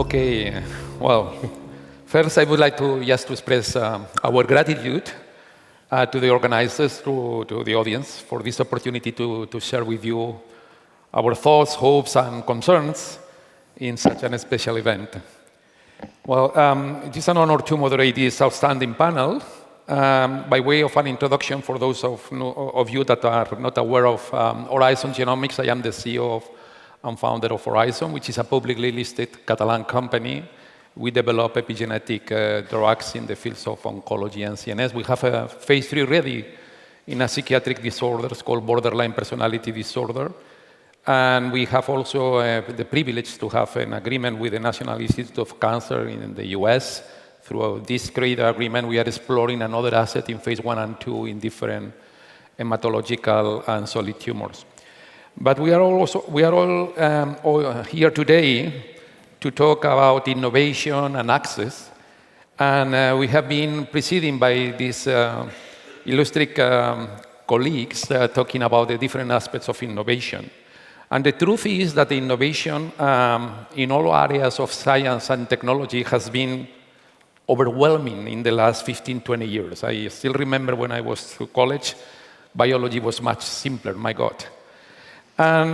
Okay, well, first I would like to just to express our gratitude to the organizers, to the audience, for this opportunity to share with you our thoughts, hopes, and concerns in such a special event. Well, it is an honor to moderate this outstanding panel. By way of an introduction for those of you that are not aware of Oryzon Genomics, I am the CEO and founder of Oryzon, which is a publicly listed Catalan company. We develop epigenetic drugs in the fields of oncology and CNS. We have a phase 3 ready in a psychiatric disorder called borderline personality disorder. And we have also the privilege to have an agreement with the National Institute of Cancer in the US. Through this great agreement, we are exploring another asset in phase 1 and 2 in different hematological and solid tumors. But we are all here today to talk about innovation and access. And we have been preceded by these illustrious colleagues talking about the different aspects of innovation. And the truth is that the innovation in all areas of science and technology has been overwhelming in the last 15, 20 years. I still remember when I was through college, biology was much simpler, my God. And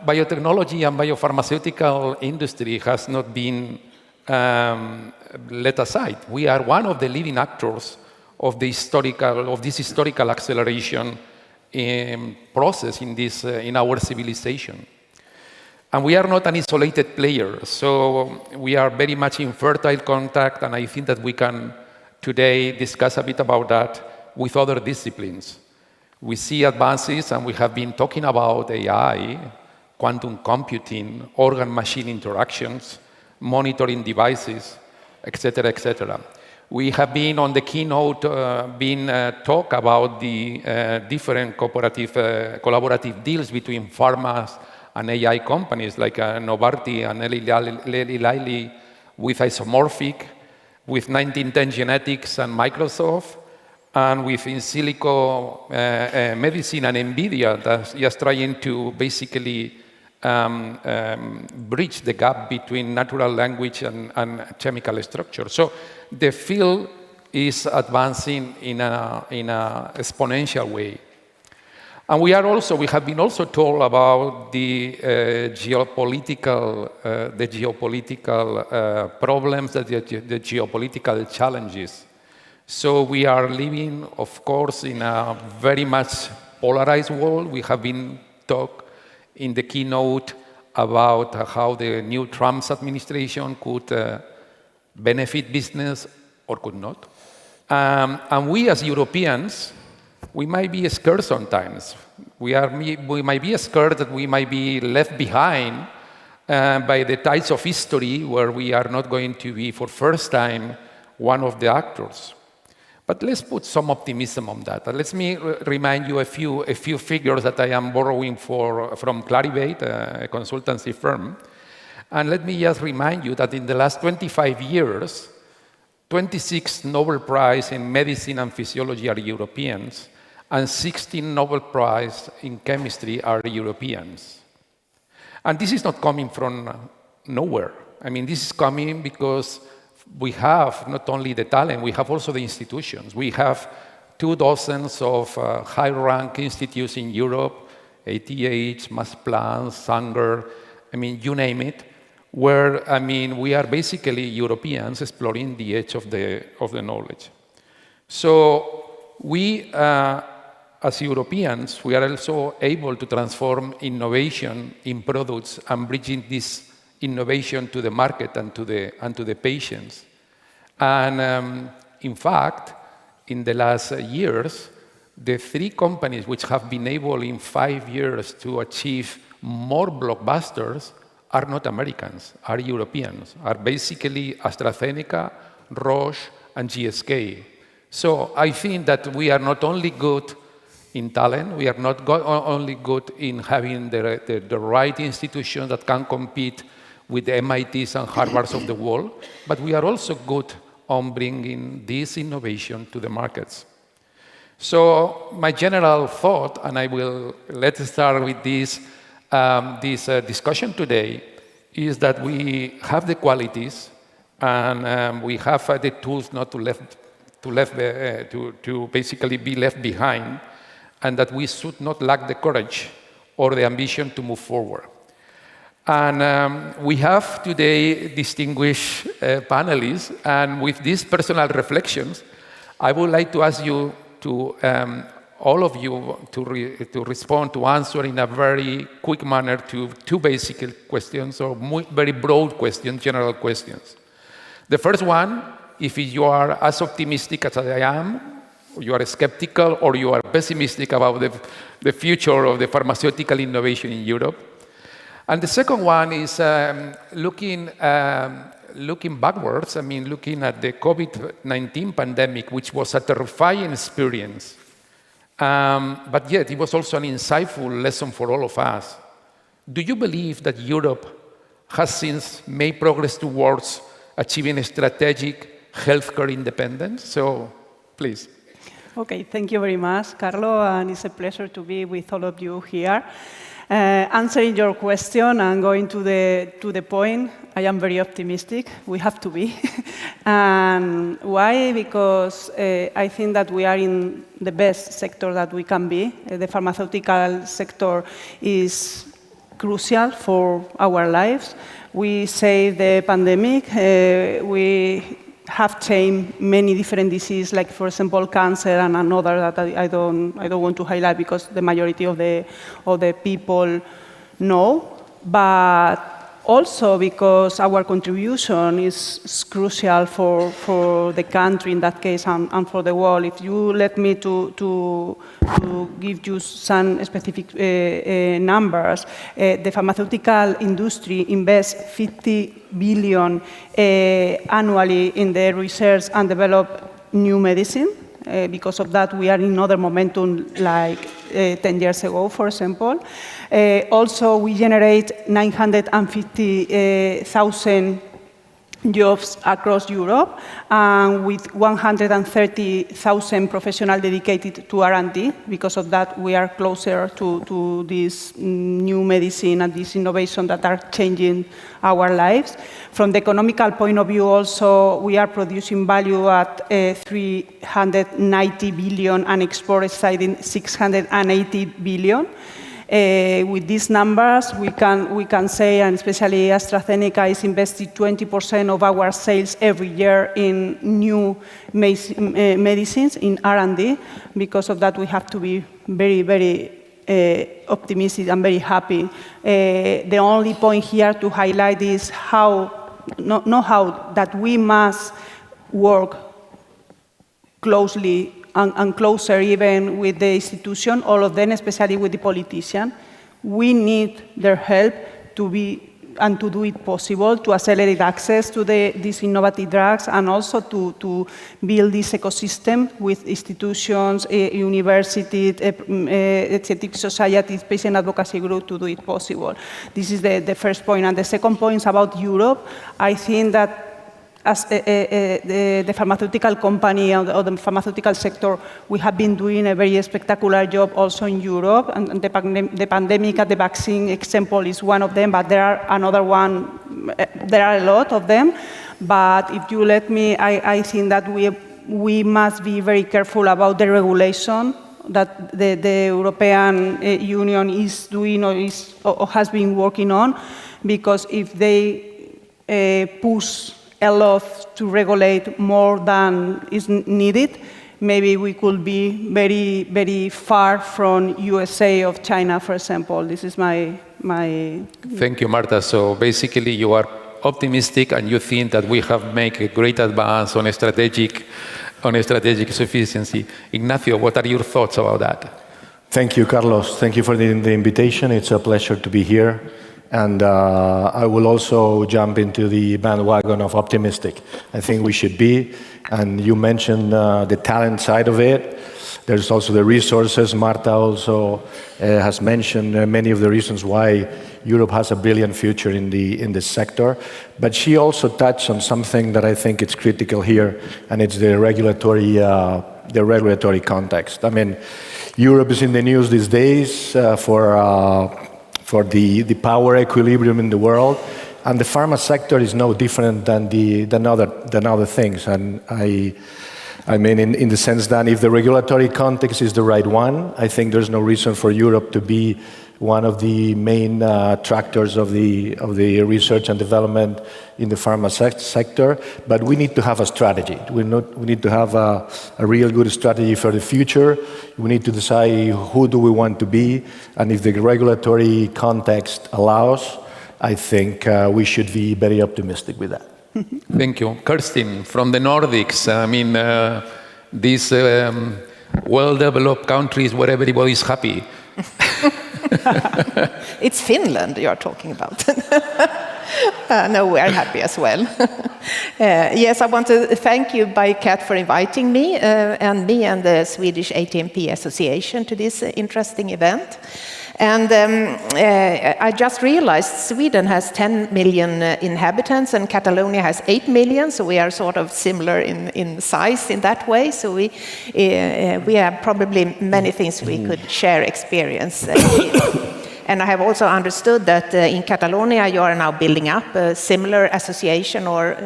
biotechnology and biopharmaceutical industry has not been let aside. We are one of the leading actors of this historical acceleration process in our civilization. And we are not an isolated player, so we are very much in fertile contact, and I think that we can today discuss a bit about that with other disciplines. We see advances, and we have been talking about AI, quantum computing, organ-machine interactions, monitoring devices, etc., etc. We have been on the keynote talk about the different collaborative deals between pharmas and AI companies like Novartis and Eli Lilly with Isomorphic, with 1910 Genetics and Microsoft, and with in silico medicine and NVIDIA that's just trying to basically bridge the gap between natural language and chemical structure. So the field is advancing in a exponential way. And we have been also told about the geopolitical problems, the geopolitical challenges. So we are living, of course, in a very much polarized world. We have been talking in the keynote about how the new Trump's administration could benefit business or could not. And we as Europeans, we might be scared sometimes. We might be scared that we might be left behind by the tides of history where we are not going to be, for first time, one of the actors. But let's put some optimism on that. Let me remind you a few figures that I am borrowing from Clarivate, a consultancy firm. And let me just remind you that in the last 25 years, 26 Nobel Prize in medicine and physiology are Europeans, and 16 Nobel Prize in chemistry are Europeans. And this is not coming from nowhere. I mean, this is coming because we have not only the talent, we have also the institutions. We have 24 of high-rank institutes in Europe, ATH, Max Planck, Sanger, I mean, you name it, where, I mean, we are basically Europeans exploring the edge of the knowledge. So we, as Europeans, we are also able to transform innovation in products and bridging this innovation to the market and to the patients. And in fact, in the last years, the 3 companies which have been able in 5 years to achieve more blockbusters are not Americans, are Europeans, are basically AstraZeneca, Roche, and GSK. So I think that we are not only good in talent, we are not only good in having the right institutions that can compete with the MITs and Harvards of the world, but we are also good on bringing this innovation to the markets. So my general thought, and let's start with this discussion today, is that we have the qualities and we have the tools not to basically be left behind, and that we should not lack the courage or the ambition to move forward. And we have today distinguished panelists, and with these personal reflections, I would like to ask you to, all of you, to respond, to answer in a very quick manner to two basic questions, or very broad questions, general questions. The first one, if you are as optimistic as I am, you are skeptical, or you are pessimistic about the future of the pharmaceutical innovation in Europe. And the second one is looking backwards, looking at the COVID-19 pandemic, which was a terrifying experience. But yet, it was also an insightful lesson for all of us. Do you believe that Europe has since made progress towards achieving strategic healthcare independence? So, please. Okay, thank you very much, Carlo, and it's a pleasure to be with all of you here. Answering your question and going to the point, I am very optimistic. We have to be. And why? Because I think that we are in the best sector that we can be. The pharmaceutical sector is crucial for our lives. We saved the pandemic. We have changed many different diseases, like, for example, cancer and another that I don't want to highlight because the majority of the people know. But also because our contribution is crucial for the country in that case and for the world. If you let me to give you some specific numbers, the pharmaceutical industry invests 50 billion annually in the research and develop new medicine. Because of that, we are in another momentum like 10 years ago, for example. Also, we generate 950,000 jobs across Europe, and with 130,000 professionals dedicated to R&D. Because of that, we are closer to this new medicine and this innovation that are changing our lives. From the economical point of view also, we are producing value at 390 billion and export exceeding 680 billion. With these numbers, we can say, and especially AstraZeneca is investing 20% of our sales every year in new medicines, in R&D. Because of that, we have to be very, very optimistic and very happy. The only point here to highlight is that we must work closely and closer even with the institution, all of them, especially with the politician. We need their help to do it possible, to accelerate access to these innovative drugs, and also to build this ecosystem with institutions, universities, scientific societies, patient advocacy group to do it possible. This is the first point. And the second point is about Europe. I think that as the pharmaceutical company or the pharmaceutical sector, we have been doing a very spectacular job also in Europe. And the pandemic and the vaccine example is one of them, but there are a lot of them. But if you let me, I think that we must be very careful about the regulation that the European Union is doing or has been working on, because if they push a lot to regulate more than is needed, maybe we could be very, very far from USA or China, for example. This is my... Thank you, Marta. So basically, you are optimistic and you think that we have made a great advance on strategic sufficiency. Ignacio, what are your thoughts about that? Thank you, Carlos. Thank you for the invitation. It's a pleasure to be here. And I will also jump into the bandwagon of optimistic. I think we should be. And you mentioned the talent side of it. There's also the resources. Marta also has mentioned many of the reasons why Europe has a brilliant future in this sector. But she also touched on something that I think is critical here, and it's the regulatory context. I mean, Europe is in the news these days for the power equilibrium in the world, And the pharma sector is no different than other things. And I mean, in the sense that if the regulatory context is the right one, I think there's no reason for Europe to be one of the main tractors of the research and development in the pharma sector. But we need to have a strategy. We need to have a real good strategy for the future. We need to decide who do we want to be, and if the regulatory context allows, I think we should be very optimistic with that. Thank you. Kerstin, from the Nordics, I mean, these well-developed countries where everybody's happy. It's Finland you're talking about. No, we're happy as well. Yes, I want to thank you, Kat, for inviting me and the Swedish ATMP Association to this interesting event. And I just realized Sweden has 10 million inhabitants and Catalonia has 8 million, so we are sort of similar in size in that way. So we have probably many things we could share experience in. And I have also understood that in Catalonia you are now building up a similar association or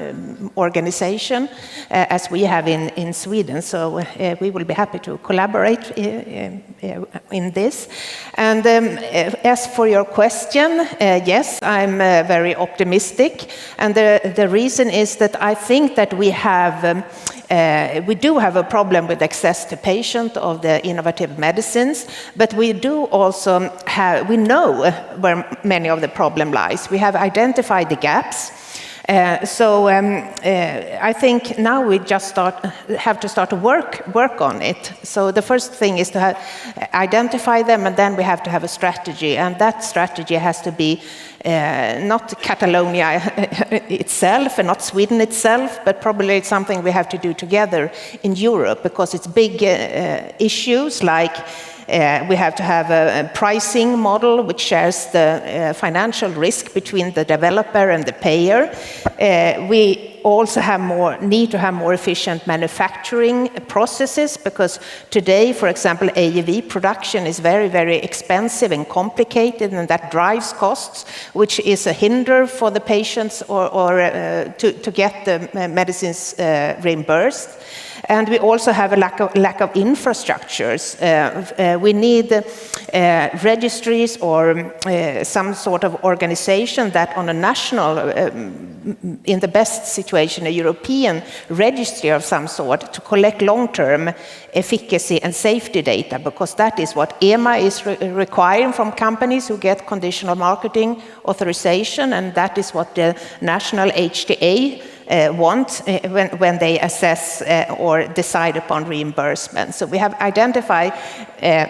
organization as we have in Sweden. So we will be happy to collaborate in this. And as for your question, yes, I'm very optimistic. And the reason is that I think that we do have a problem with access to patient of the innovative medicines, but we do also we know where many of the problem lies. We have identified the gaps. So I think now we just have to start to work on it. So the first thing is to identify them, and then we have to have a strategy, and that strategy has to be not Catalonia itself and not Sweden itself, but probably it's something we have to do together in Europe, because it's big issues like we have to have a pricing model which shares the financial risk between the developer and the payer. We also need to have more efficient manufacturing processes, because today, for example, AAV production is very, very expensive and complicated, and that drives costs, which is a hinder for the patients or to get the medicines reimbursed. And we also have a lack of infrastructures. We need registries or some sort of organization that on a national, in the best situation, a European registry of some sort to collect long-term efficacy and safety data, because that is what EMA is requiring from companies who get conditional marketing authorization, and that is what the national HTA want when they assess or decide upon reimbursement. So we have identified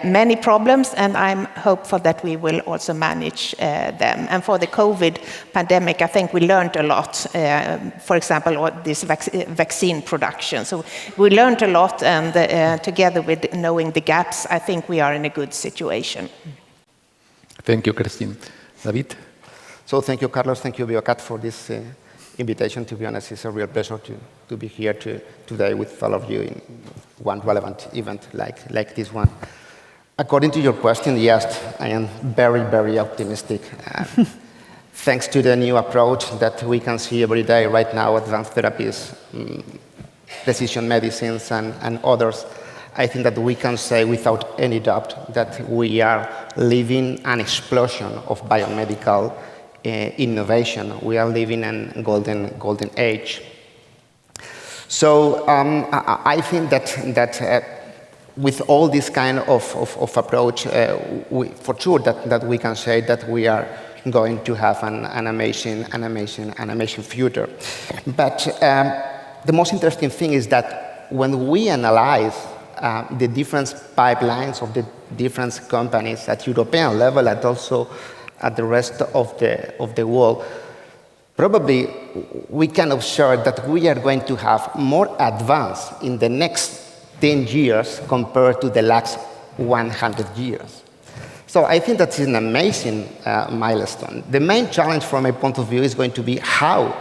many problems, and I'm hopeful that we will also manage them. And for the COVID pandemic, I think we learned a lot. For example, this vaccine production. So we learned a lot, and together with knowing the gaps, I think we are in a good situation. Thank you, Kerstin. David? So thank you, Carlos. Thank you, Kat, for this invitation. To be honest, it's a real pleasure to be here today with all of you in one relevant event like this one. According to your question, yes, I am very, very optimistic. Thanks to the new approach that we can see every day right now, advanced therapies, precision medicines, and others, I think that we can say without any doubt that we are living an explosion of biomedical innovation. We are living in a golden age. So I think that with all this kind of approach, for sure that we can say that we are going to have an amazing future. But the most interesting thing is that when we analyze the different pipelines of the different companies at European level and also at the rest of the world, probably we can observe that we are going to have more advance in the next 10 years compared to the last 100 years. So I think that's an amazing milestone. The main challenge from my point of view is going to be how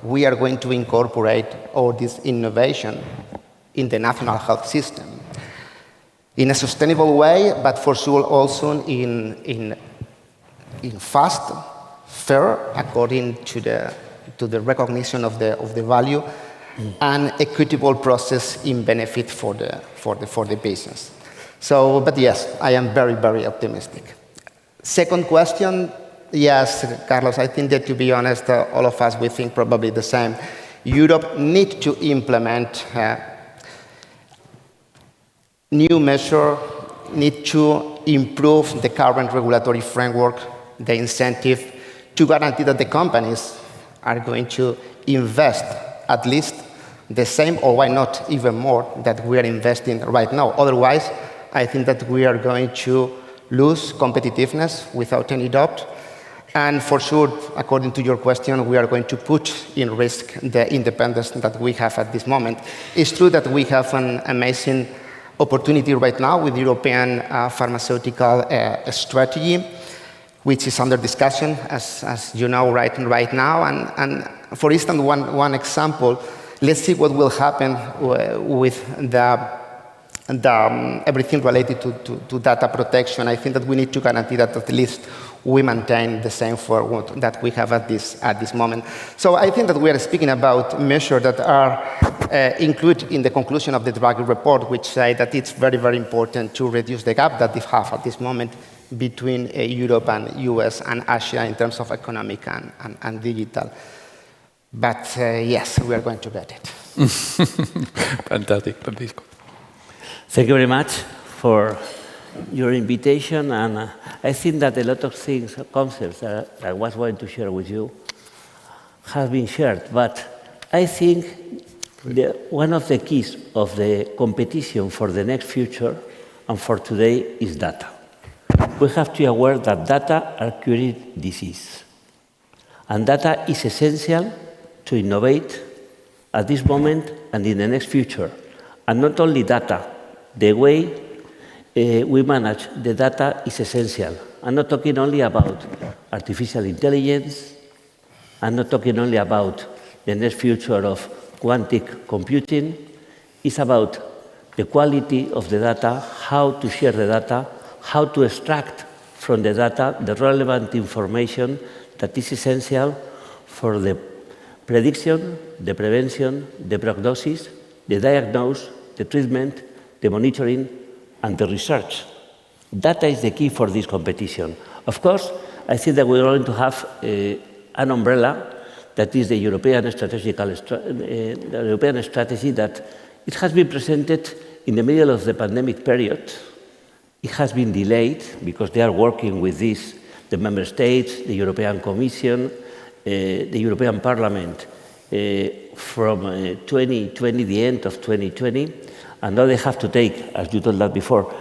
we are going to incorporate all this innovation in the national health system in a sustainable way, but for sure also in fast fair according to the recognition of the value and equitable process in benefit for the business. So, but yes, I am very, very optimistic. Second question, yes, Carlos, I think that to be honest, all of us, we think probably the same. Europe needs to implement new measures, need to improve the current regulatory framework, the incentive to guarantee that the companies are going to invest at least the same, or why not even more, that we are investing right now. Otherwise, I think that we are going to lose competitiveness without any doubt. And for sure, according to your question, we are going to put in risk the independence that we have at this moment. It's true that we have an amazing opportunity right now with the European pharmaceutical strategy, which is under discussion, as you know, right now. And for instance, one example, let's see what will happen with everything related to data protection. I think that we need to guarantee that at least we maintain the same for that we have at this moment. So I think that we are speaking about measures that are included in the conclusion of the Draghi report, which say that it's very, very important to reduce the gap that we have at this moment between Europe and US and Asia in terms of economic and digital. But yes, we are going to get it. Fantastic, Federico. Thank you very much for your invitation, and I think that a lot of things, concepts that I was going to share with you have been shared, but I think one of the keys of the competition for the next future and for today is data. We have to be aware that data are curing disease, and data is essential to innovate at this moment and in the next future. And not only data, the way we manage the data is essential. I'm not talking only about artificial intelligence. I'm not talking only about the next future of quantic computing. It's about the quality of the data, how to share the data, how to extract from the data the relevant information that is essential for the prediction, the prevention, the prognosis, the diagnosis, the treatment, the monitoring, and the research. Data is the key for this competition. Of course, I think that we're going to have an umbrella that is the European strategy that it has been presented in the middle of the pandemic period. It has been delayed because they are working with this, the member states, the European Commission, the European Parliament from 2020, the end of 2020, and now they have to take, as you told that before,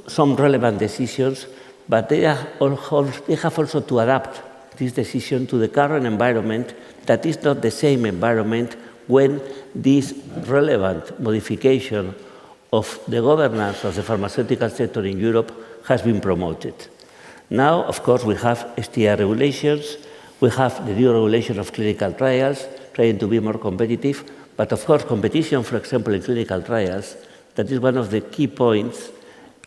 some relevant decisions, but they have also to adapt this decision to the current environment that is not the same environment when this relevant modification of the governance of the pharmaceutical sector in Europe has been promoted. Now, of course, we have STR regulations, we have the new regulation of clinical trials, trying to be more competitive, but of course, competition, for example, in clinical trials, that is one of the key points.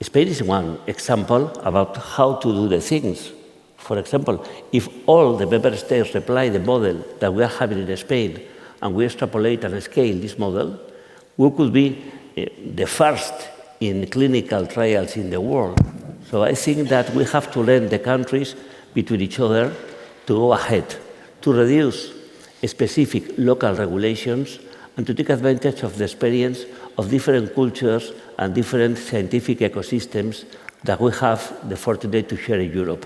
Spain is one example about how to do the things. For example, if all the member states apply the model that we are having in Spain, and we extrapolate and scale this model, we could be the first in clinical trials in the world. So I think that we have to learn the countries between each other to go ahead, to reduce specific local regulations, and to take advantage of the experience of different cultures and different scientific ecosystems that we have the fortune to share in Europe.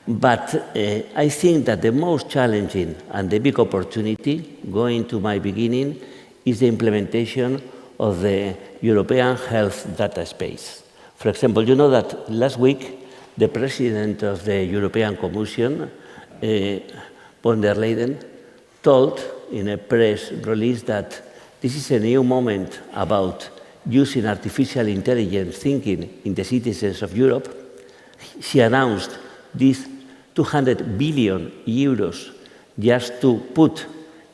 But I think that the most challenging and the big opportunity, going to my beginning, is the implementation of the European health data space. For example, you know that last week, the president of the European Commission, von der Leyen, told in a press release that this is a new moment about using artificial intelligence thinking in the citizens of Europe. She announced these 200 billion euros just to put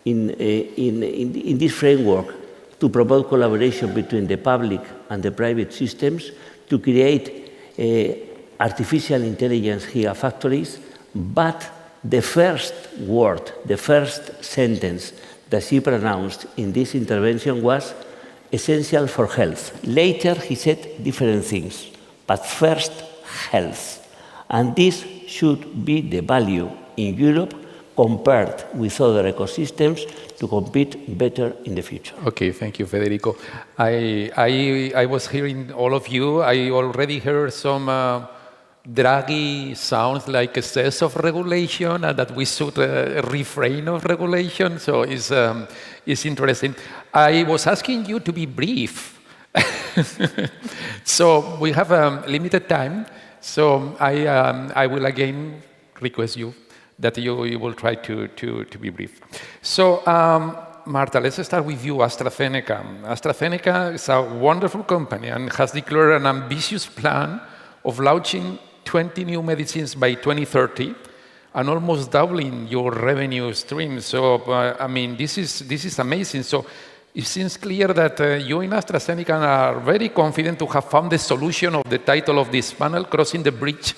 in this framework to promote collaboration between the public and the private systems to create artificial intelligence gigafactories, but the first word, the first sentence that she pronounced in this intervention was essential for health. Later, he said different things, but first, health. And this should be the value in Europe compared with other ecosystems to compete better in the future. Okay, thank you, Federico. I was hearing all of you. I already heard some draggy sounds like excess of regulation and that we should refrain of regulation. So it's interesting. I was asking you to be brief. So we have limited time. So I will again request you that you will try to be brief. So Marta, let's start with you, AstraZeneca. AstraZeneca is a wonderful company and has declared an ambitious plan of launching 20 new medicines by 2030 and almost doubling your revenue stream. So, I mean, this is amazing. So it seems clear that you in AstraZeneca are very confident to have found the solution of the title of this panel, Crossing the Bridge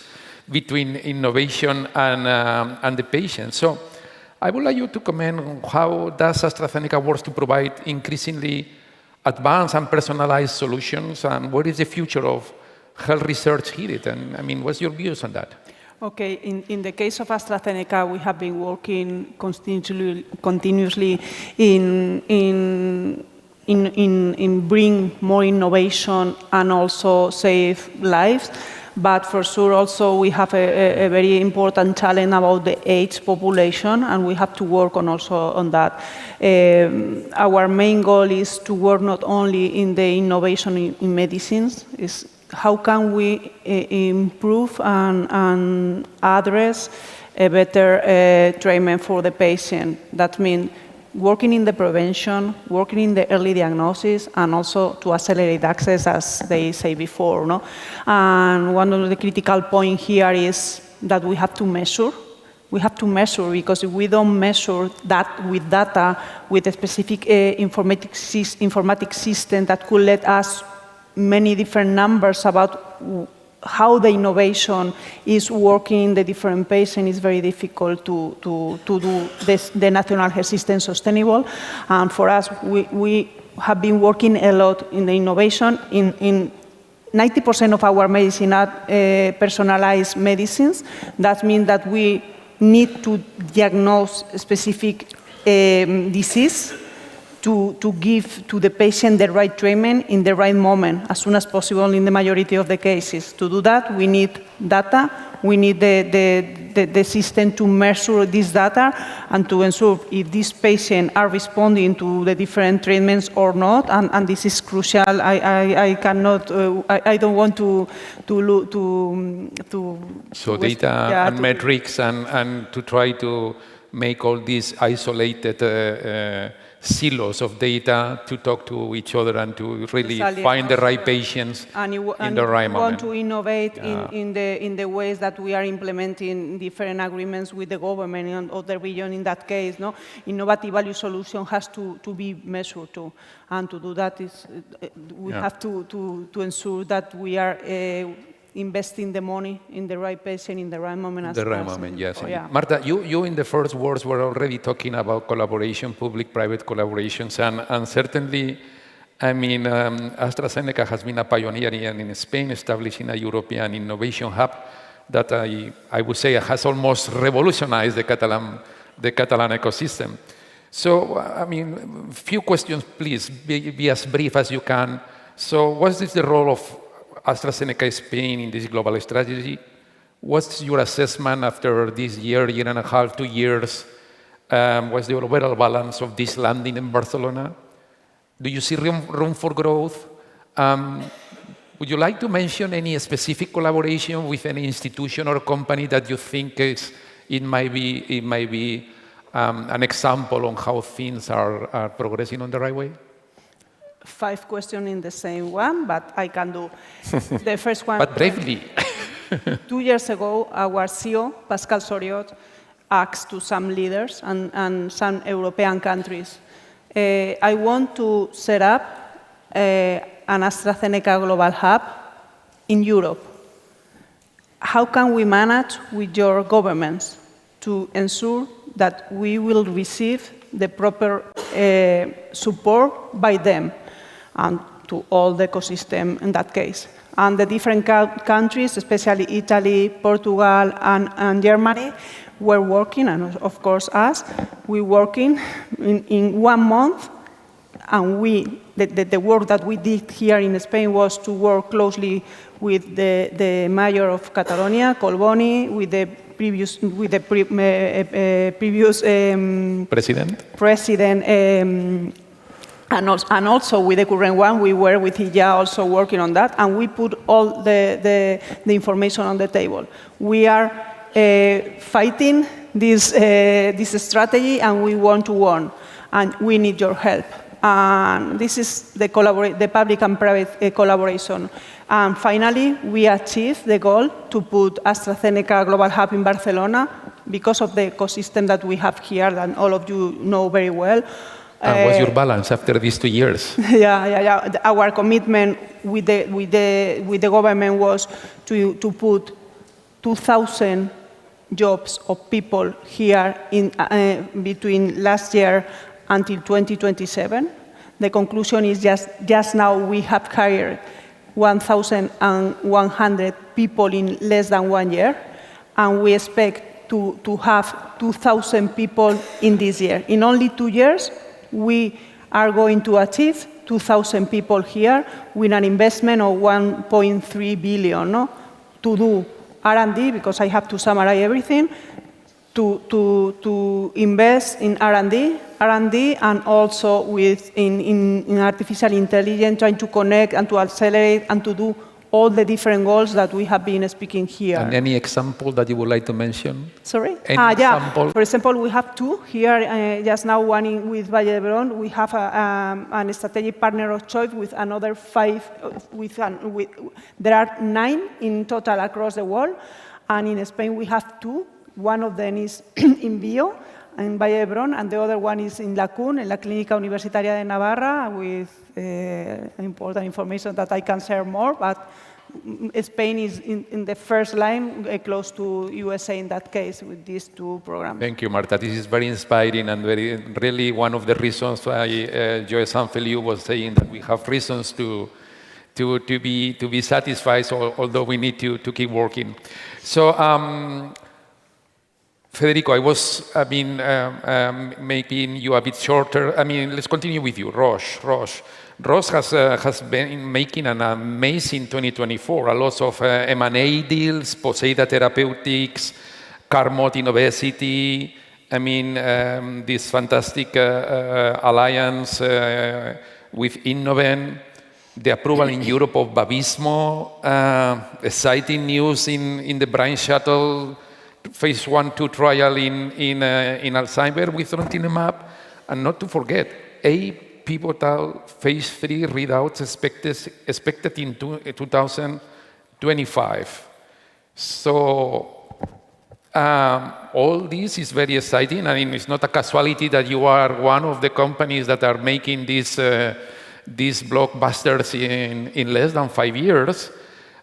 between innovation and the patient. So I would like you to comment on how does AstraZeneca work to provide increasingly advanced and personalized solutions, and what is the future of health research headed? And I mean, what's your views on that? Okay, in the case of AstraZeneca, we have been working continuously in bring more innovation and also save lives. But for sure, also, we have a very important challenge about the age population, and we have to work on also on that. Our main goal is to work not only in the innovation in medicines, is how can we improve and address a better treatment for the patient. That means working in the prevention, working in the early diagnosis, and also to accelerate access, as they say before. No? And one of the critical points here is that we have to measure. We have to measure, because if we don't measure that with data, with a specific informatic system that could let us many different numbers about how the innovation is working in the different patients, is very difficult to do the national health system sustainable. And for us, we have been working a lot in the innovation. In 90% of our medicine are personalized medicines. That means that we need to diagnose a specific disease to give to the patient the right treatment in the right moment, as soon as possible in the majority of the cases. To do that, we need data, we need the system to measure this data and to ensure if these patients are responding to the different treatments or not, and this is crucial. I cannot, I don't want to So data and metrics and to try to make all these isolated silos of data to talk to each other and to really find the right patients in the right moment. We want to innovate in the ways that we are implementing different agreements with the government and other region. In that case, no, innovative value solution has to be measured too, and to do that we have to ensure that we are investing the money in the right patient in the right moment. The right moment, yes. Oh, yeah. Marta, you in the first words were already talking about collaboration, public-private collaborations, and certainly, I mean, AstraZeneca has been a pioneer in Spain, establishing a European innovation hub that I would say has almost revolutionized the Catalan ecosystem. So, I mean, few questions, please, be as brief as you can. So, what is the role of AstraZeneca Spain in this global strategy? What's your assessment after this year and a half, 2 years? What's the overall balance of this landing in Barcelona? Do you see room for growth? Would you like to mention any specific collaboration with any institution or company that you think it might be an example on how things are progressing on the right way? 5 questions in the same one, but I can do the first one. But bravely. 2 years ago, our CEO, Pascal Soriot, asked to some leaders and some European countries, I want to set up an AstraZeneca Global Hub in Europe. How can we manage with your governments to ensure that we will receive the proper support by them and to all the ecosystem in that case. And the different countries, especially Italy, Portugal, and Germany, were working, and of course us, we're working in 1 month, and the work that we did here in Spain was to work closely with the mayor of Catalonia, Colboni, with the previous president, and also with the current one. We were with Ija also working on that, and we put all the information on the table. We are fighting this strategy, and we want to win, and we need your help. And this is the public and private collaboration. And finally, we achieved the goal to put AstraZeneca Global Hub in Barcelona because of the ecosystem that we have here, that all of you know very well. And what's your balance after these 2 years? Yeah. Our commitment with the government was to put 2,000 jobs of people here in between last year until 2027. The conclusion is just now we have hired 1,100 people in less than 1 year, and we expect to have 2,000 people in this year. In only 2 years, we are going to achieve 2,000 people here with an investment of 1.3 billion to do R&D, because I have to summarize everything, to invest in R&D, and also in artificial intelligence, trying to connect and to accelerate and to do all the different goals that we have been speaking here. And any example that you would like to mention? Sorry? Example? For example, we have 2 here, just now one with Valle de Brón. We have a strategic partner of choice with another 5, there are 9 in total across the world, and in Spain we have 2. One of them is in Bio, in Valle de Brón, and the other one is in LACUN, in La Clínica Universitaria de Navarra, with important information that I can share more, but Spain is in the first line, close to USA in that case, with these 2 programs. Thank you, Marta. This is very inspiring and really one of the reasons why Joe Sanfeliu was saying that we have reasons to be satisfied, although we need to keep working. So, Federico, I was making you a bit shorter. Let's continue with you. Roche has been making an amazing 2024. A lot of M&A deals, Poseida Therapeutics, Carmot in obesity. This fantastic alliance with Innoven, the approval in Europe of Bavismo, exciting news in the brain shuttle. Phase 1/2 trial in Alzheimer with trontinemab, and not to forget, 8 pivotal phase 3 readouts expected in 2025. So all this is very exciting. It's not a casualty that you are one of the companies that are making these blockbusters in less than 5 years.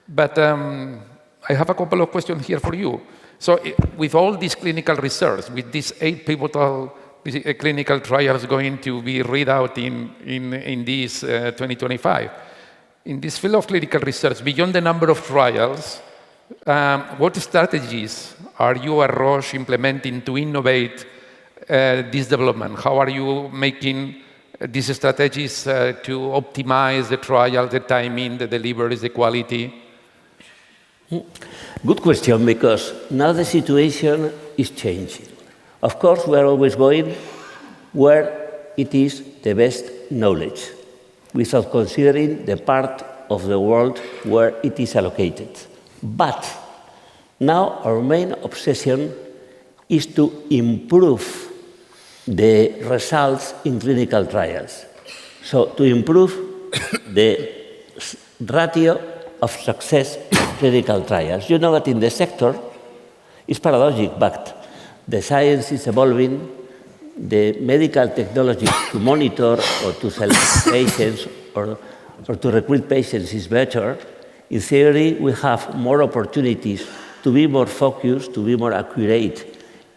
But I have a couple of questions here for you. So with all this clinical research, with these 8 pivotal clinical trials going to be read out in this 2025, in this field of clinical research, beyond the number of trials, what strategies are you at Roche implementing to innovate this development? How are you making these strategies to optimize the trial, the timing, the delivery, the quality? Good question, because now the situation is changing. Of course, we are always going where it is the best knowledge, without considering the part of the world where it is allocated. But now our main obsession is to improve the results in clinical trials. So to improve the ratio of success clinical trials. You know that in the sector, it's paradoxic, but the science is evolving, the medical technology to monitor or to select patients or to recruit patients is better. In theory, we have more opportunities to be more focused, to be more accurate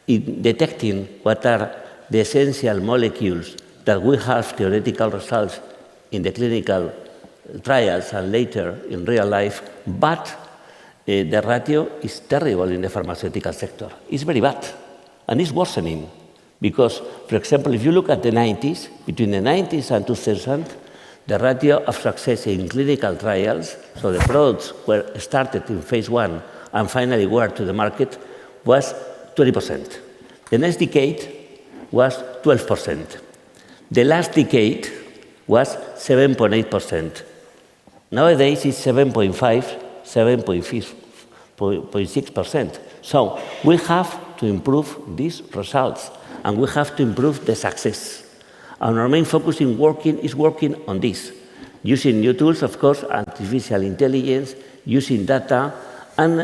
in detecting what are the essential molecules that will have theoretical results in the clinical trials and later in real life, but the ratio is terrible in the pharmaceutical sector. It's very bad, and it's worsening, because, for example, if you look at the 90s, between the 90s and 2000, the ratio of success in clinical trials, so the products were started in phase 1 and finally were to the market, was 20%. The next decade was 12%. The last decade was 7.8%. Nowadays, it's 7.5, 7.6%. So we have to improve these results, and we have to improve the success. And our main focus is working on this, using new tools, of course, artificial intelligence, using data, and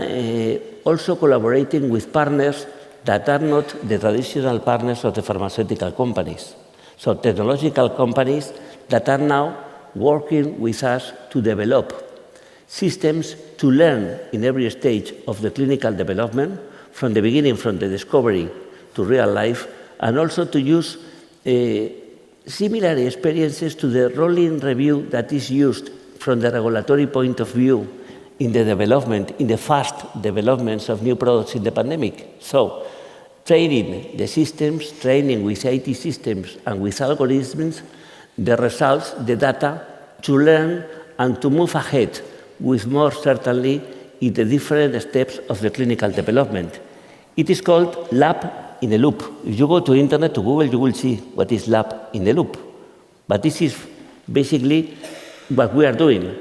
also collaborating with partners that are not the traditional partners of the pharmaceutical companies. So technological companies that are now working with us to develop systems to learn in every stage of the clinical development, from the beginning, from the discovery to real life, and also to use similar experiences to the rolling review that is used from the regulatory point of view in the development, in the fast developments of new products in the pandemic. So, training the systems, training with IT systems and with algorithms, the results, the data, to learn and to move ahead with more certainty in the different steps of the clinical development. It is called lab in a loop. If you go to internet, to Google, you will see what is lab in a loop. But this is basically what we are doing.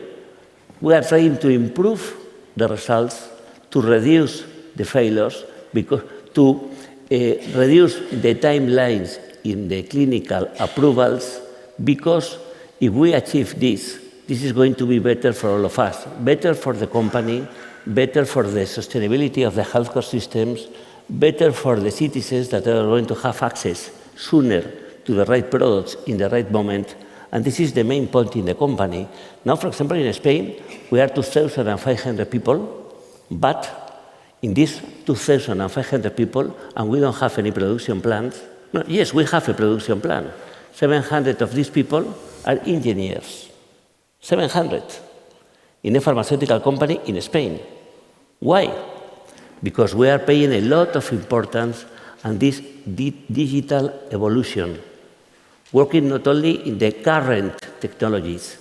We are trying to improve the results, to reduce the failures, because to reduce the timelines in the clinical approvals, because if we achieve this, this is going to be better for all of us, better for the company, better for the sustainability of the healthcare systems, better for the citizens that are going to have access sooner to the right products in the right moment. And this is the main point in the company. Now, for example, in Spain, we are 2,500 people, but in these 2,500 people, and we don't have any production plants. No, yes, we have a production plan. 700 of these people are engineers. 700 in a pharmaceutical company in Spain. Why? Because we are paying a lot of importance on this digital evolution, working not only in the current technologies,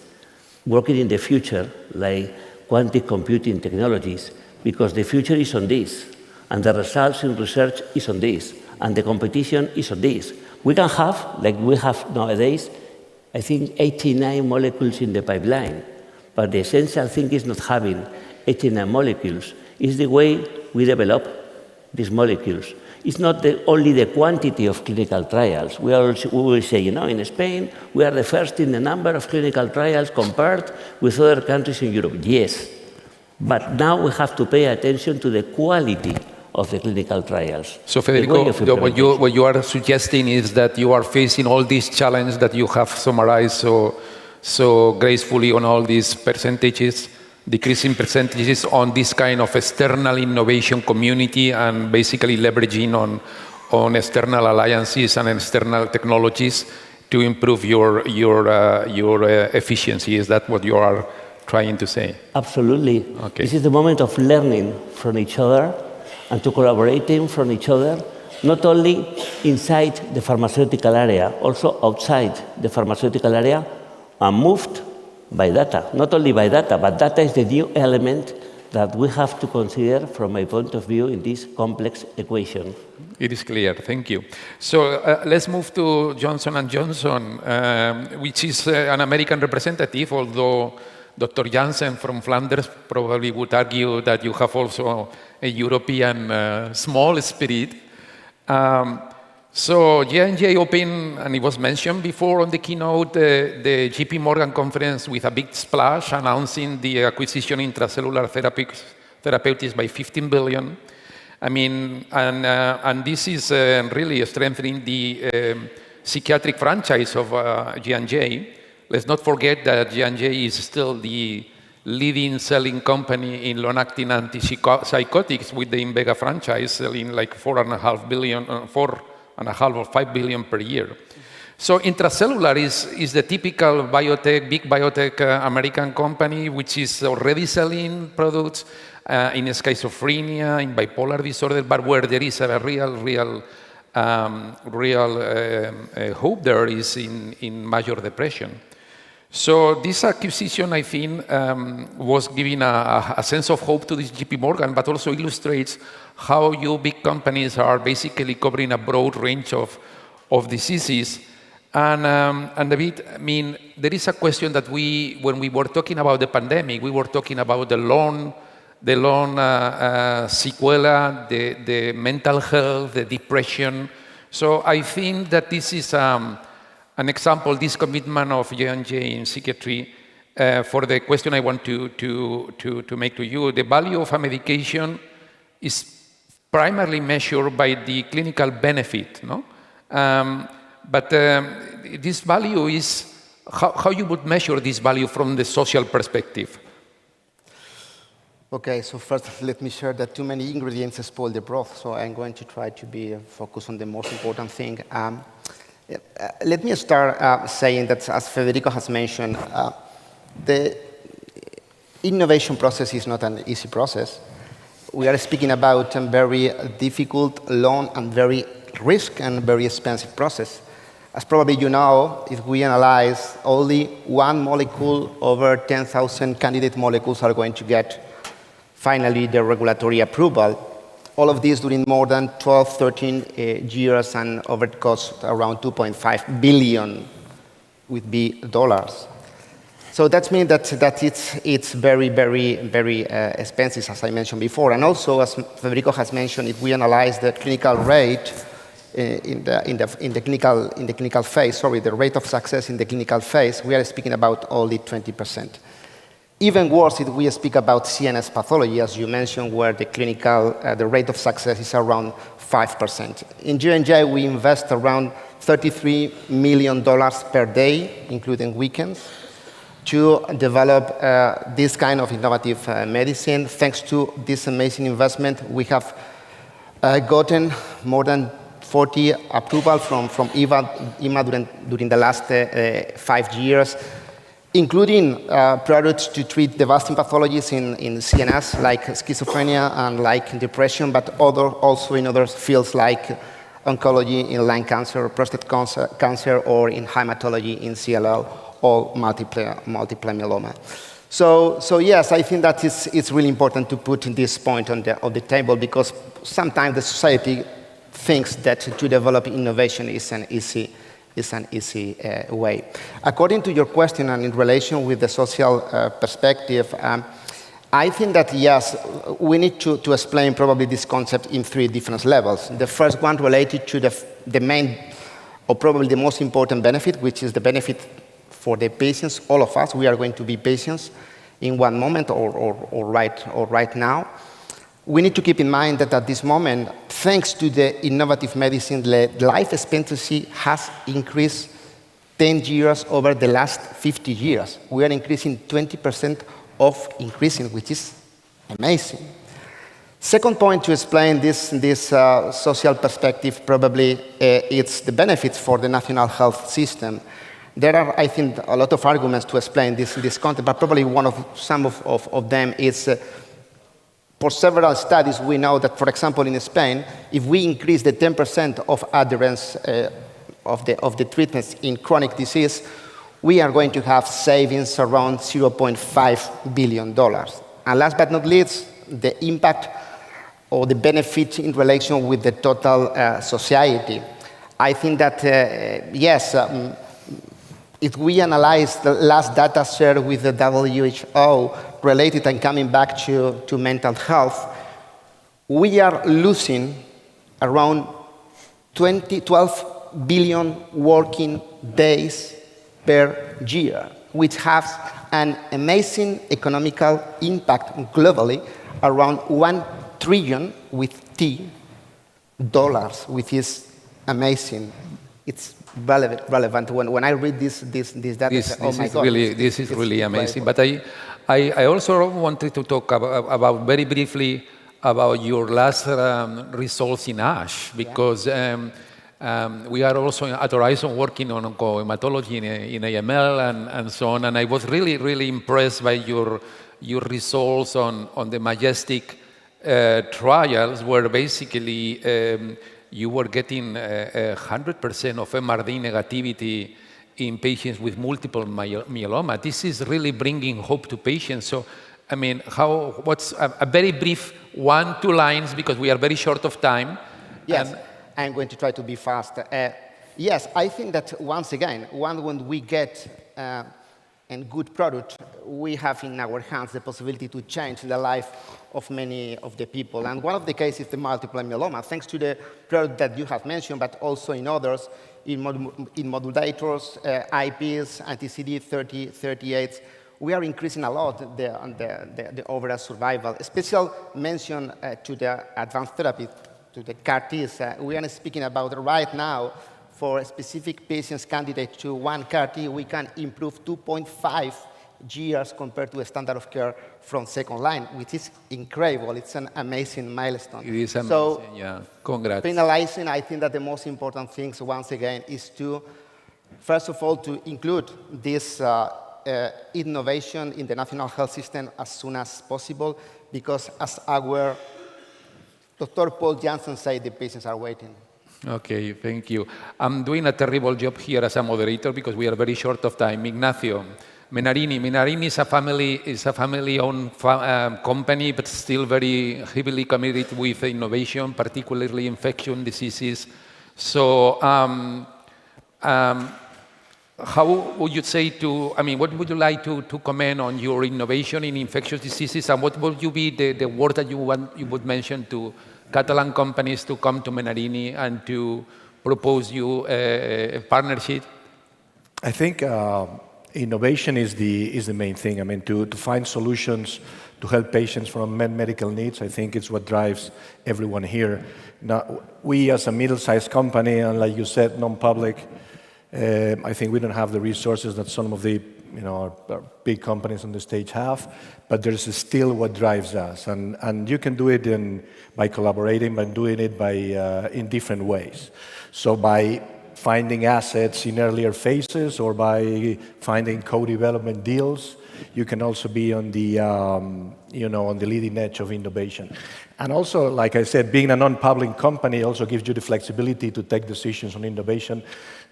working in the future, like quantum computing technologies, because the future is on this, and the results in research is on this, and the competition is on this. We can have, like we have nowadays, I think 89 molecules in the pipeline, but the essential thing is not having 89 molecules. It's the way we develop these molecules. It's not only the quantity of clinical trials. We will say, in Spain, we are the first in the number of clinical trials compared with other countries in Europe. Yes, but now we have to pay attention to the quality of the clinical trials. So, Federico, what you are suggesting is that you are facing all these challenges that you have summarized so gracefully on all these percentages, decreasing percentages on this kind of external innovation community, and basically leveraging on external alliances and external technologies to improve your efficiency. Is that what you are trying to say? Absolutely. Okay. This is the moment of learning from each other and to collaborating from each other, not only inside the pharmaceutical area, also outside the pharmaceutical area, and moved by data. Not only by data, but data is the new element that we have to consider from my point of view in this complex equation. It is clear, thank you. So let's move to Johnson&Johnson, which is an American representative, although Dr. Janssen from Flanders probably would argue that you have also a European small spirit. So J&J opened, and it was mentioned before on the keynote, the JP Morgan conference with a big splash announcing the acquisition intracellular therapeutics by $15 billion. I mean, and this is really strengthening the psychiatric franchise of J&J. Let's not forget that J&J is still the leading selling company in long-acting antipsychotics with the Invega franchise, selling like 4.5 or 5 billion per year. So Intracellular is the typical big biotech American company, which is already selling products in schizophrenia, in bipolar disorder, but where there is a real hope there is in major depression. So this acquisition, I think, was giving a sense of hope to this JP Morgan, but also illustrates how you big companies are basically covering a broad range of diseases. And David, I mean, there is a question that when we were talking about the pandemic, we were talking about the long sequela, the mental health, the depression. So I think that this is an example, this commitment of J&J in psychiatry. For the question I want to make to you, the value of a medication is primarily measured by the clinical benefit, no? But this value is, how you would measure this value from the social perspective? Okay, so first let me share that too many ingredients spoil the broth, so I'm going to try to be focused on the most important thing. Let me start saying that, as Federico has mentioned, the innovation process is not an easy process. We are speaking about a very difficult, long, and very risk and very expensive process. As probably you know, if we analyze only one molecule over 10,000 candidate molecules are going to get finally the regulatory approval. All of this during more than 12, 13 years and over cost around 2.5 billion with dollars. So that means that it's very, very, very expensive, as I mentioned before. And also, as Federico has mentioned, if we analyze the clinical rate in the clinical phase, the rate of success in the clinical phase, we are speaking about only 20%. Even worse if we speak about CNS pathology, as you mentioned, where the rate of success is around 5%. In J&J, we invest around $33 million per day, including weekends, to develop this kind of innovative medicine. Thanks to this amazing investment, we have gotten more than 40 approvals from EMA during the last 5 years, including products to treat devastating pathologies in CNS, like schizophrenia and like depression, but also in other fields like oncology in lung cancer, prostate cancer, or in hematology in CLL or multiple myeloma. So yes, I think that it's really important to put this point on the table, because sometimes the society thinks that to develop innovation is an easy way. According to your question and in relation with the social perspective, I think that yes, we need to explain probably this concept in 3 different levels. The first one related to the main, or probably the most important benefit, which is the benefit for the patients. All of us, we are going to be patients in one moment or right now. We need to keep in mind that at this moment, thanks to the innovative medicine, the life expectancy has increased 10 years over the last 50 years. We are increasing 20% of increasing, which is amazing. Second point to explain this social perspective, probably it's the benefits for the national health system. There are, I think, a lot of arguments to explain this concept, but probably some of them is for several studies, we know that, for example, in Spain, if we increase the 10% of adherence of the treatments in chronic disease, we are going to have savings around $0.5 billion. And last but not least, the impact or the benefit in relation with the total society. I think that, yes, if we analyze the last data shared with the WHO related and coming back to mental health, we are losing around 12 billion working days per year, which has an amazing economical impact globally, around $1 trillion with T dollars, which is amazing. It's relevant. When I read this data, this is really amazing. But I also wanted to talk about very briefly about your last results in ASH, because we are also at Oryzon working on oncohematology in AML and so on, and I was really, really impressed by your results on the Majestic trials, where basically you were getting 100% of MRD negativity in patients with multiple myeloma. This is really bringing hope to patients. So, I mean, what's a very brief 1-2 lines, because we are very short of time. Yes, I'm going to try to be fast. Yes, I think that once again, when we get a good product, we have in our hands the possibility to change the life of many of the people. And one of the cases is the multiple myeloma, thanks to the product that you have mentioned, but also in others, in modulators, IPs, anti-CD38s. We are increasing a lot the overall survival. A special mention to the advanced therapy, to the CAR-Ts. We are speaking about right now, for specific patients candidate to one CAR-T, we can improve 2.5 years compared to a standard of care from second line, which is incredible. It's an amazing milestone. It is amazing, so, yeah. Congrats. Finalizing, I think that the most important things, once again, is to, first of all, to include this innovation in the national health system as soon as possible, because as our Dr. Paul Johnson said, the patients are waiting. Okay, thank you. I'm doing a terrible job here as a moderator because we are very short of time. Ignacio, Menarini is a family-owned company, but still very heavily committed with innovation, particularly infectious diseases. So, how would you say what would you like to comment on your innovation in infectious diseases, and what would you be the word that you would mention to Catalan companies to come to Menarini and to propose you a partnership? I think innovation is the main thing. I mean, to find solutions to help patients from medical needs, I think it's what drives everyone here. Now, we as a middle-sized company, and like you said, non-public, I think we don't have the resources that some of the our big companies on the stage have, but there's still what drives us, and you can do it by collaborating, by doing it in different ways. So by finding assets in earlier phases, or by finding co-development deals, you can also be on the on the leading edge of innovation. And also, like I said, being a non-public company also gives you the flexibility to take decisions on innovation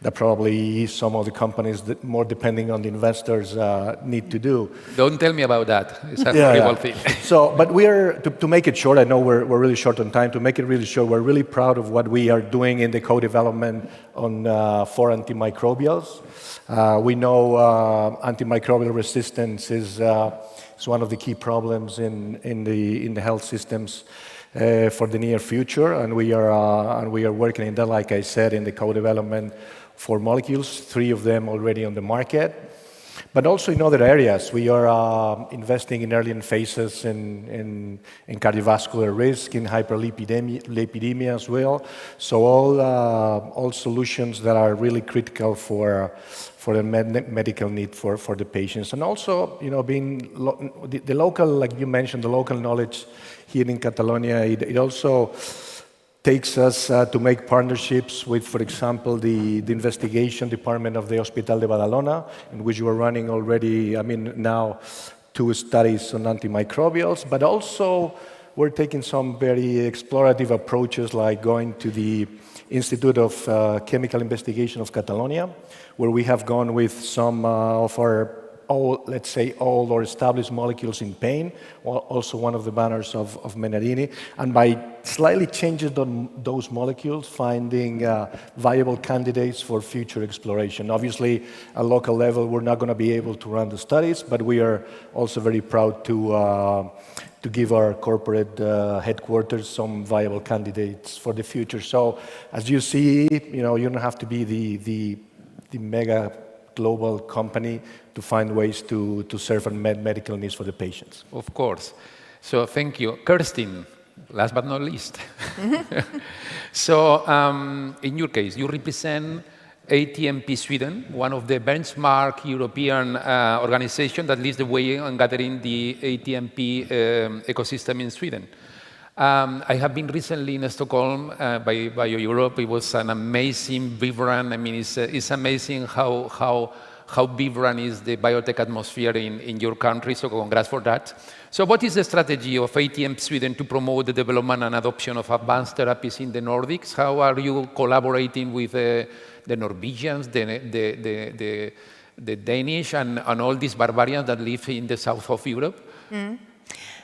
that probably some of the companies that more depending on the investors need to do. Don't tell me about that. It's a horrible thing. So, but we are, to make it short, I know we're really short on time, to make it really short, we're really proud of what we are doing in the co-development on for antimicrobials. We know antimicrobial resistance is one of the key problems in the health systems for the near future, and we are working in that, like I said, in the co-development for molecules, 3 of them already on the market. But also in other areas, we are investing in early phases in cardiovascular risk, in hyperlipidemia as well. So all solutions that are really critical for the medical need for the patients. And also, being the local, like you mentioned, the local knowledge here in Catalonia, it also takes us to make partnerships with, for example, the investigation department of the Hospital de Badalona, in which we're running already, now 2 studies on antimicrobials, but also we're taking some very explorative approaches, like going to the Institute of Chemical Investigation of Catalonia, where we have gone with some of our old or established molecules in pain, also one of the banners of Menarini, and by slightly changing those molecules, finding viable candidates for future exploration. Obviously, at local level, we're not going to be able to run the studies, but we are also very proud to give our corporate headquarters some viable candidates for the future. So, as you see, you don't have to be the mega global company to find ways to serve medical needs for the patients. Of course. So thank you. Kerstin, last but not least. So in your case, you represent ATMP Sweden, one of the benchmark European organizations that leads the way on gathering the ATMP ecosystem in Sweden. I have been recently in Stockholm by BioEurope. It was an amazing vibrant. I mean, it's amazing how vibrant is the biotech atmosphere in your country, so congrats for that. So what is the strategy of ATMP Sweden to promote the development and adoption of advanced therapies in the Nordics? How are you collaborating with the Norwegians, the Danish, and all these barbarians that live in the south of Europe?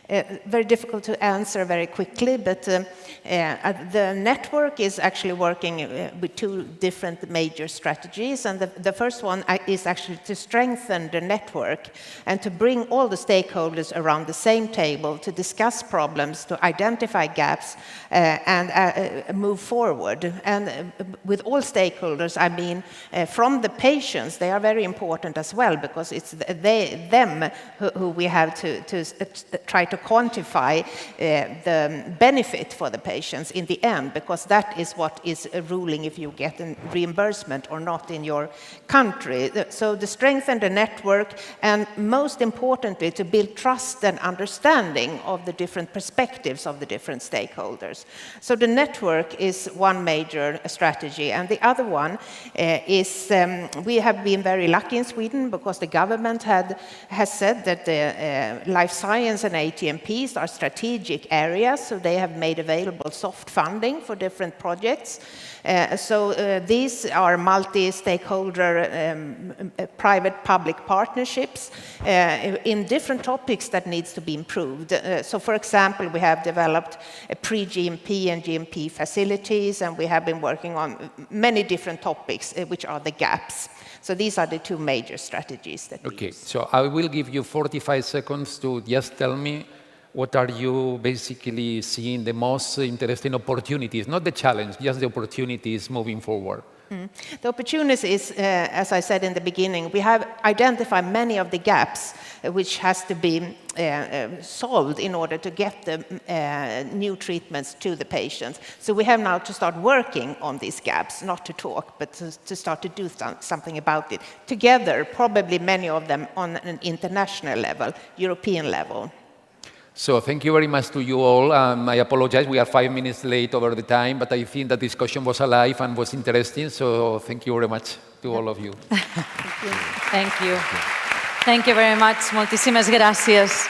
Very difficult to answer very quickly, but the network is actually working with two different major strategies. And the first one is actually to strengthen the network and to bring all the stakeholders around the same table to discuss problems, to identify gaps, and move forward. And with all stakeholders, I mean from the patients, they are very important as well, because it's them who we have to try to quantify the benefit for the patients in the end, because that is what is ruling if you get a reimbursement or not in your country. So to strengthen the network, and most importantly, to build trust and understanding of the different perspectives of the different stakeholders. So the network is one major strategy, and the other one is we have been very lucky in Sweden because the government has said that life science and ATMPs are strategic areas, so they have made available soft funding for different projects. So these are multi-stakeholder private-public partnerships in different topics that needs to be improved. So for example, we have developed pre-GMP and GMP facilities, and we have been working on many different topics, which are the gaps. So these are the two major strategies that we use. So I will give you 45 seconds to just tell me what are you basically seeing the most interesting opportunities, not the challenge, just the opportunities moving forward. The opportunities, as I said in the beginning, we have identified many of the gaps which has to be solved in order to get the new treatments to the patients. So we have now to start working on these gaps, not to talk, but to start to do something about it. Together, probably many of them on an international level, European level. So thank you very much to you all. I apologize, we are 5 minutes late over the time, but I think the discussion was alive and was interesting, so thank you very much to all of you. Thank you. Thank you very much. Moltíssimes gràcies.